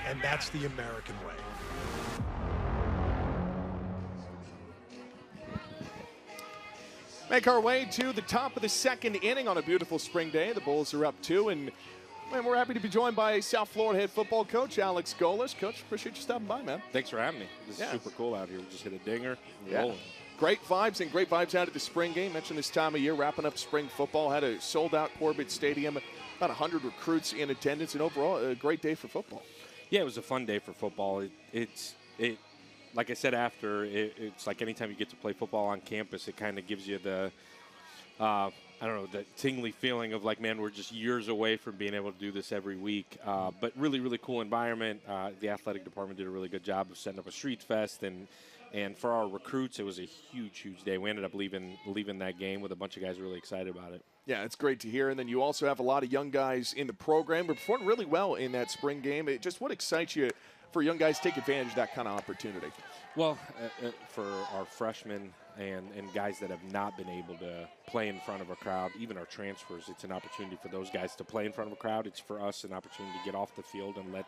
and that's the American way. Make our way to the top of the second inning on a beautiful spring day. The Bulls are up 2, and we're happy to be joined by South Florida head football coach Alex Golesh. Coach, appreciate you stopping by, man. Thanks for having me. This is super cool out here. We just hit a dinger. Rolling. Great vibes out at the spring game. Mentioned this time of year, wrapping up spring football. Had a sold-out Corbett Stadium, about 100 recruits in attendance, and overall a great day for football. Yeah, it was a fun day for football. It's like I said it's like anytime you get to play football on campus, it kind of gives you the, I don't know, the tingly feeling of like, man, we're just years away from being able to do this every week. But really, really cool environment. The athletic department did a really good job of setting up a street fest, and for our recruits, it was a huge, huge day. We ended up leaving that game with a bunch of guys really excited about it. Yeah, it's great to hear. And then you also have a lot of young guys in the program who performed really well in that spring game. Just what excites you for young guys to take advantage of that kind of opportunity? Well, for our freshmen and guys that have not been able to play in front of a crowd, even our transfers, it's an opportunity for those guys to play in front of a crowd. It's for us an opportunity to get off the field and let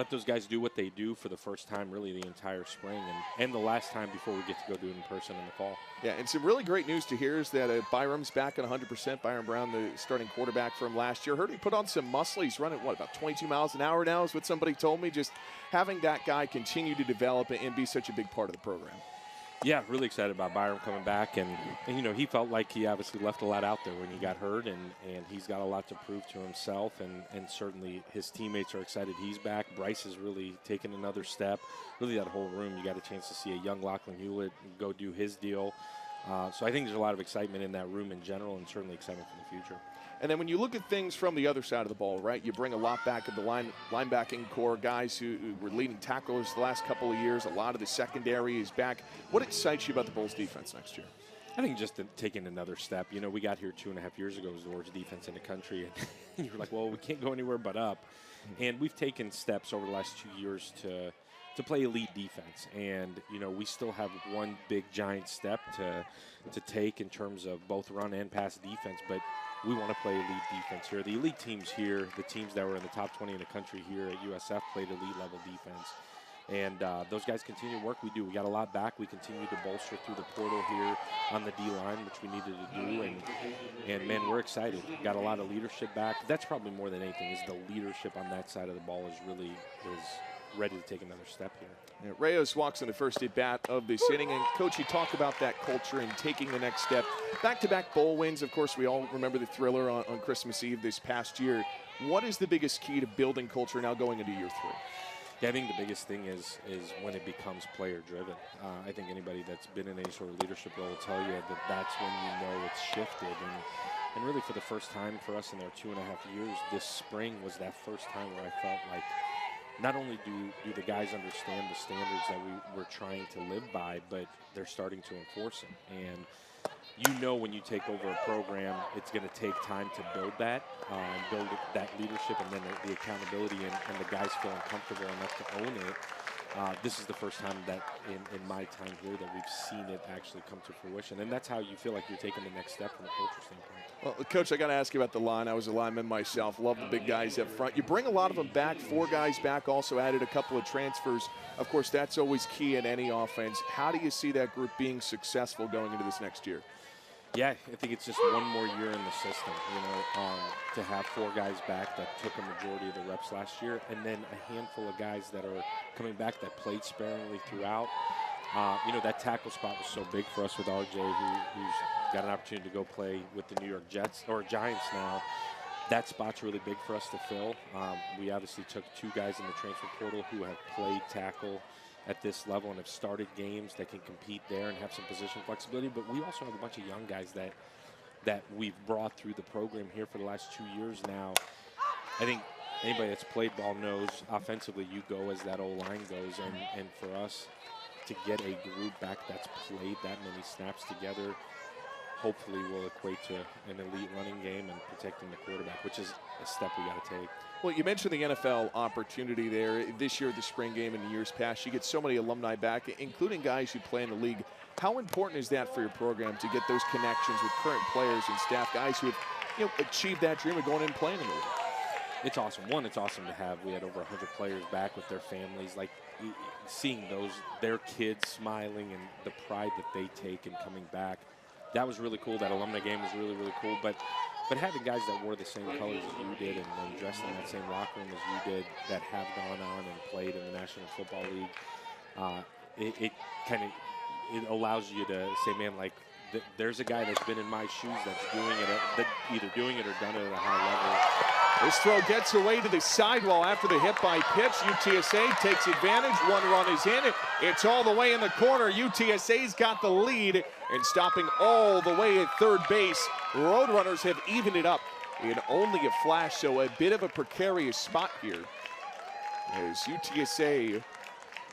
those guys do what they do for the first time really the entire spring and the last time before we get to go do it in person in the fall. Yeah, and some really great news to hear is that Byram's back at 100%. Byram Brown, the starting quarterback from last year. Heard he put on some muscle. He's running, about 22 miles an hour now is what somebody told me. Just having that guy continue to develop and be such a big part of the program. Yeah, really excited about Byram coming back. And he felt like he obviously left a lot out there when he got hurt, and he's got a lot to prove to himself. And certainly his teammates are excited he's back. Bryce has really taken another step. Really, that whole room, you got a chance to see a young Lachlan Hewlett go do his deal. So I think there's a lot of excitement in that room in general, and certainly excitement for the future. And then when you look at things from the other side of the ball, right, you bring a lot back of the linebacking core, guys who were leading tacklers the last couple of years. A lot of the secondary is back. What excites you about the Bulls defense next year? I think just taking another step. We got here 2.5 years ago as the worst defense in the country, and you're like, well, we can't go anywhere but up. And we've taken steps over the last 2 years to play elite defense. And, we still have one big giant step to take in terms of both run and pass defense, but we want to play elite defense here. The elite teams here, the teams that were in the top 20 in the country here at USF played elite level defense. And those guys continue to work. We do. We got a lot back. We continue to bolster through the portal here on the D-line, which we needed to do. And man, we're excited. Got a lot of leadership back. That's probably more than anything is the leadership on that side of the ball is ready to take another step here. Yeah, Reyes walks in the first at bat of this inning. And, Coach, you talk about that culture and taking the next step. Back-to-back bowl wins. Of course, we all remember the thriller on Christmas Eve this past year. What is the biggest key to building culture now going into year 3? Yeah, I think the biggest thing is when it becomes player-driven. I think anybody that's been in any sort of leadership role will tell you that that's when you know it's shifted. And really for the first time for us in our 2.5 years, this spring was that first time where I felt like not only do the guys understand the standards that we're trying to live by, but they're starting to enforce them. And when you take over a program, it's going to take time to build that, and build that leadership, and then the accountability, and the guys feeling comfortable enough to own it. This is the first time that in my time here that we've seen it actually come to fruition. And that's how you feel like you're taking the next step from a culture standpoint. Well, Coach, I got to ask you about the line. I was a lineman myself. Love the big guys up front. You bring a lot of them back, 4 guys back, also added a couple of transfers. Of course, that's always key in any offense. How do you see that group being successful going into this next year? Yeah, I think it's just one more year in the system, to have 4 guys back that took a majority of the reps last year, and then a handful of guys that are coming back that played sparingly throughout. That tackle spot was so big for us with RJ, who's got an opportunity to go play with the New York Giants now. That spot's really big for us to fill. We obviously took 2 guys in the transfer portal who have played tackle at this level and have started games that can compete there and have some position flexibility. But we also have a bunch of young guys that we've brought through the program here for the last 2 years now. I think anybody that's played ball knows offensively you go as that O-line goes. And for us to get a group back that's played that many snaps together hopefully will equate to an elite running game and protecting the quarterback, which is a step we got to take. Well, you mentioned the NFL opportunity there this year, the spring game, and years past. You get so many alumni back, including guys who play in the league. How important is that for your program to get those connections with current players and staff, guys who have achieved that dream of going in and playing in the league? It's awesome. One, it's awesome to have. We had over 100 players back with their families. Like seeing their kids smiling and the pride that they take in coming back. That was really cool. That alumni game was really, really cool. But having guys that wore the same colors as you did and dressed in that same locker room as you did, that have gone on and played in the National Football League, it allows you to say, man, like there's a guy that's been in my shoes that's doing it, either doing it or done it at a high level. This throw gets away to the sidewall after the hit by pitch. UTSA takes advantage. One run is in. It's all the way in the corner. UTSA's got the lead and stopping all the way at third base. Roadrunners have evened it up in only a flash, so a bit of a precarious spot here as UTSA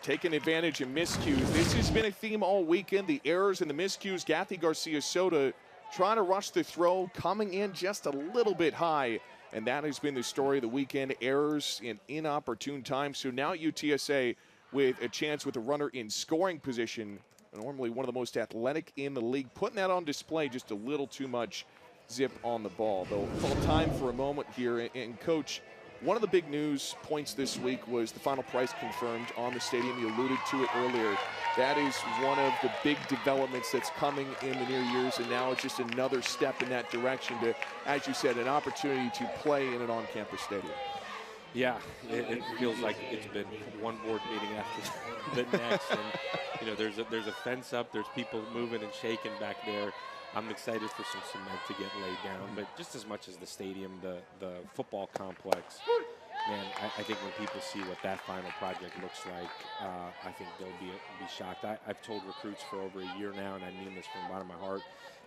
taking advantage of miscues. This has been a theme all weekend, the errors and the miscues. Gathy Garcia-Soto trying to rush the throw, coming in just a little bit high. And that has been the story of the weekend, errors in inopportune times. So now UTSA with a chance with a runner in scoring position, normally one of the most athletic in the league, putting that on display, just a little too much zip on the ball. They'll call time for a moment here. And Coach, one of the big news points this week was the final price confirmed on the stadium. You alluded to it earlier. That is one of the big developments that's coming in the near years, and now it's just another step in that direction to, as you said, an opportunity to play in an on-campus stadium. Yeah, it feels like it's been one board meeting after the next, and there's a fence up, there's people moving and shaking back there. I'm excited for some cement to get laid down, but just as much as the stadium, the football complex, man, I think when people see what that final project looks like, I think they'll be shocked. I've told recruits for over a year now, and I mean this from the bottom of my heart,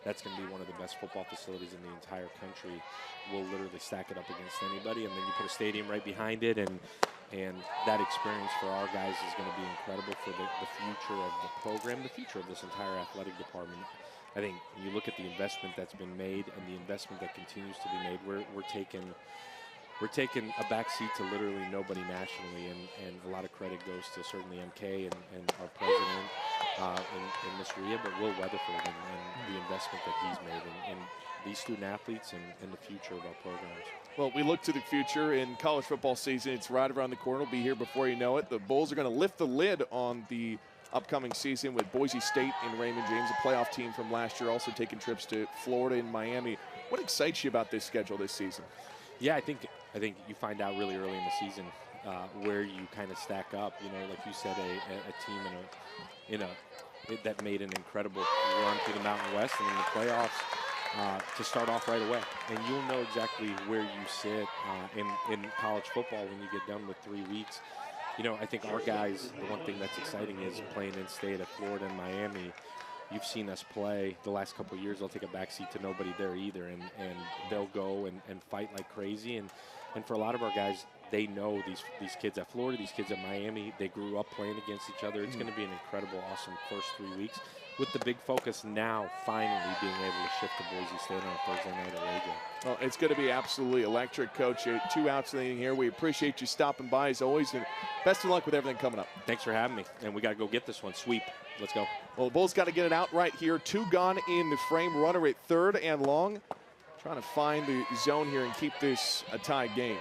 that's going to be one of the best football facilities in the entire country. We'll literally stack it up against anybody, and then you put a stadium right behind it, and that experience for our guys is going to be incredible for the future of the program, the future of this entire athletic department. I think when you look at the investment that's been made and the investment that continues to be made, we're taking a back seat to literally nobody nationally, and a lot of credit goes to certainly MK and our president and Ms. Rhea, but Will Weatherford and the investment that he's made in these student athletes and the future of our programs. Well, we look to the future in college football season. It's right around the corner. It'll be here before you know it. The Bulls are going to lift the lid on the upcoming season with Boise State and Raymond James, a playoff team from last year, also taking trips to Florida and Miami. What excites you about this schedule this season? Yeah, I think you find out really early in the season where you kind of stack up. Like you said, a team that made an incredible run through the Mountain West and in the playoffs to start off right away. And you'll know exactly where you sit in college football when you get done with 3 weeks. I think our guys, the one thing that's exciting is playing in state at Florida and Miami. You've seen us play the last couple of years. They'll take a backseat to nobody there either, and they'll go and fight like crazy. And for a lot of our guys, they know these kids at Florida, these kids at Miami. They grew up playing against each other. It's going to be an incredible, awesome first 3 weeks, with the big focus now finally being able to shift to Boise State on a Thursday night at Radio. Well, it's going to be absolutely electric, Coach. 2 outs in the inning here. We appreciate you stopping by as always, and best of luck with everything coming up. Thanks for having me, and we got to go get this one. Sweep. Let's go. Well, the Bulls got to get it out right here. 2 gone in the frame. Runner at third and long. Trying to find the zone here and keep this a tie game.